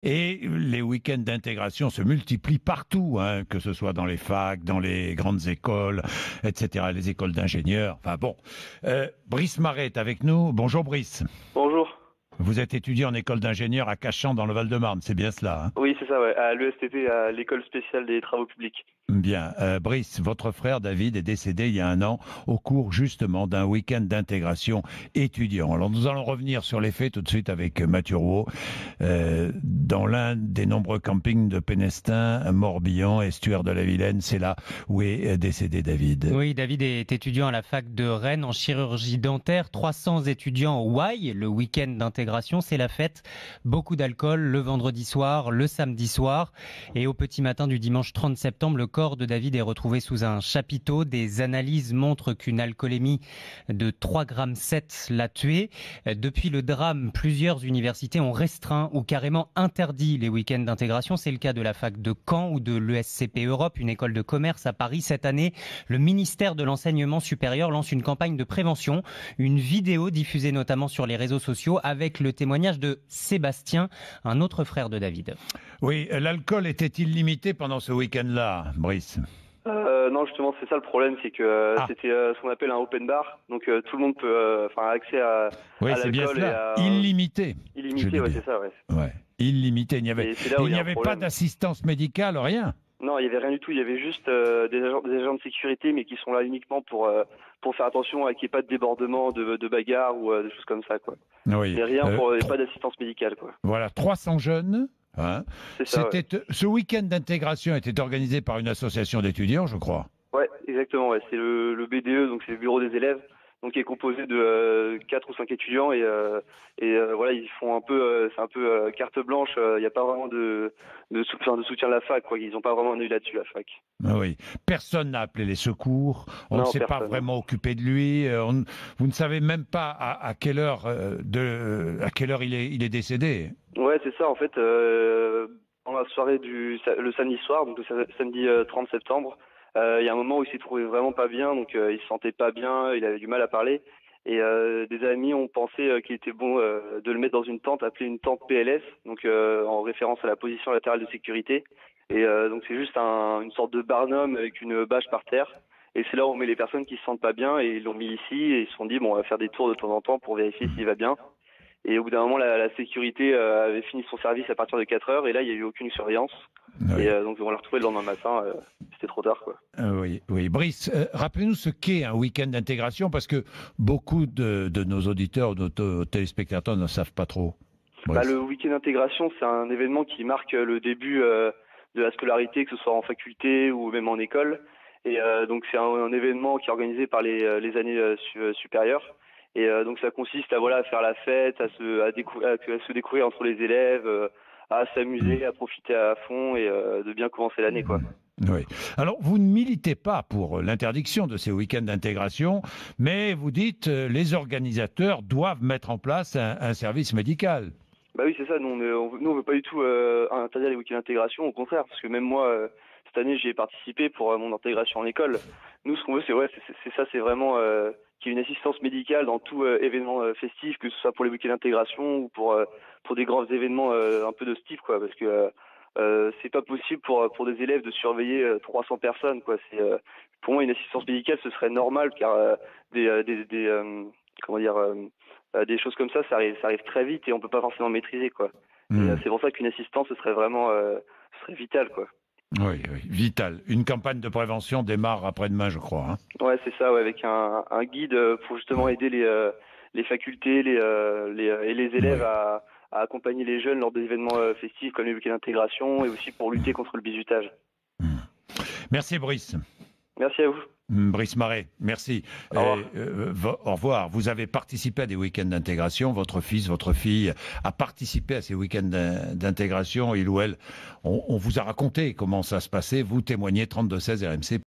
Et les week-ends d'intégration se multiplient partout, hein, que ce soit dans les facs, dans les grandes écoles, etc., les écoles d'ingénieurs. Enfin bon, Brice Maret est avec nous. Bonjour Brice. Bonjour. Vous êtes étudiant en école d'ingénieur à Cachan dans le Val-de-Marne, c'est bien cela, hein? Oui, c'est ça, ouais, à l'ESTP, à l'école spéciale des travaux publics. Bien. Brice, votre frère David est décédé il y a un an au cours justement d'un week-end d'intégration étudiant. Alors nous allons revenir sur les faits tout de suite avec Mathieu Rouault. Dans l'un des nombreux campings de Pénestin, Morbihan, estuaire de la Vilaine, c'est là où est décédé David. Oui, David est étudiant à la fac de Rennes en chirurgie dentaire. 300 étudiants au Y, le week-end d'intégration, c'est la fête. Beaucoup d'alcool le vendredi soir, le samedi soir. Et au petit matin du dimanche 30 septembre, le corps de David est retrouvé sous un chapiteau. Des analyses montrent qu'une alcoolémie de 3,7 g l'a tué. Depuis le drame, plusieurs universités ont restreint ou carrément interdit les week-ends d'intégration. C'est le cas de la fac de Caen ou de l'ESCP Europe, une école de commerce à Paris. Cette année, le ministère de l'Enseignement supérieur lance une campagne de prévention. Une vidéo diffusée notamment sur les réseaux sociaux avec le témoignage de Sébastien, un autre frère de David. Oui, l'alcool était-il limité pendant ce week-end-là, Brice? Non, justement, c'est ça le problème, c'est que c'était ce qu'on appelle un open bar, donc tout le monde peut, avoir accès à c'est bien l'alcool cela. et à... Illimité. Illimité, ouais, c'est ça, ouais. Ouais, illimité. Il n'y avait pas d'assistance médicale, rien. Non, il y avait rien du tout. Il y avait juste des agents de sécurité, mais qui sont là uniquement pour faire attention à qu'il n'y ait pas de débordement, de bagarre ou des choses comme ça, quoi. Oui. Mais rien pas d'assistance médicale, quoi. Voilà, 300 jeunes. Hein. C'est ça, ouais. Ce week-end d'intégration était organisé par une association d'étudiants, je crois. Ouais, exactement. Ouais. C'est le BDE, donc c'est le bureau des élèves, donc qui est composé de 4 ou 5 étudiants et voilà, ils font un peu, c'est un peu carte blanche. Il n'y a pas vraiment de soutien de la fac, quoi. Ils n'ont pas vraiment un œil là-dessus, la fac. Oui, personne n'a appelé les secours. On ne s'est pas vraiment occupé de lui. Vous ne savez même pas à quelle heure il est décédé. Ouais, c'est ça. En fait, dans la soirée le samedi soir, donc le samedi 30 septembre. Il y a un moment où il s'est trouvé vraiment pas bien, donc il se sentait pas bien, il avait du mal à parler. Et des amis ont pensé qu'il était bon de le mettre dans une tente, appelée une tente PLS, donc en référence à la position latérale de sécurité. Et donc c'est juste une sorte de barnum avec une bâche par terre. Et c'est là où on met les personnes qui se sentent pas bien, et ils l'ont mis ici, et ils se sont dit bon, on va faire des tours de temps en temps pour vérifier s'il va bien. Et au bout d'un moment, la sécurité avait fini son service à partir de 4 heures, et là il n'y a eu aucune surveillance. Oui. Et donc on l'a retrouvé le lendemain matin, c'était trop tard, quoi. Oui. Brice, rappelez-nous ce qu'est un week-end d'intégration, parce que beaucoup de nos auditeurs ou de nos téléspectateurs ne savent pas trop. Le week-end d'intégration, c'est un événement qui marque le début de la scolarité, que ce soit en faculté ou même en école. Et donc c'est un événement qui est organisé par les années supérieures. Et donc ça consiste à faire la fête, à se découvrir entre les élèves, à s'amuser, à profiter à fond et de bien commencer l'année, quoi. Oui. Alors, vous ne militez pas pour l'interdiction de ces week-ends d'intégration, mais vous dites les organisateurs doivent mettre en place un service médical. Bah oui, c'est ça. Nous, on veut pas du tout interdire les week-ends d'intégration, au contraire, parce que même moi, cette année, j'y ai participé pour mon intégration en école. Nous, ce qu'on veut, c'est vraiment qu'il y ait une assistance médicale dans tout événement festif, que ce soit pour les week-ends d'intégration ou pour des grands événements un peu de ce type, quoi, parce que c'est pas possible pour des élèves de surveiller 300 personnes, quoi. Pour moi, une assistance médicale, ce serait normal, car des choses comme ça arrive très vite et on peut pas forcément maîtriser, quoi. C'est pour ça qu'une assistance, ce serait vraiment ce serait vital, quoi. Oui, vital. Une campagne de prévention démarre après-demain, je crois. Hein. Ouais, c'est ça, ouais, avec un guide pour justement aider les facultés et les élèves à accompagner les jeunes lors des événements festifs comme les week-ends d'intégration et aussi pour lutter contre le bizutage. Merci Brice. Merci à vous. Brice Maret, merci. Au revoir. Au revoir. Vous avez participé à des week-ends d'intégration. Votre fils, votre fille a participé à ces week-ends d'intégration. Il ou elle, on vous a raconté comment ça se passait. Vous témoignez 32 16 RMC.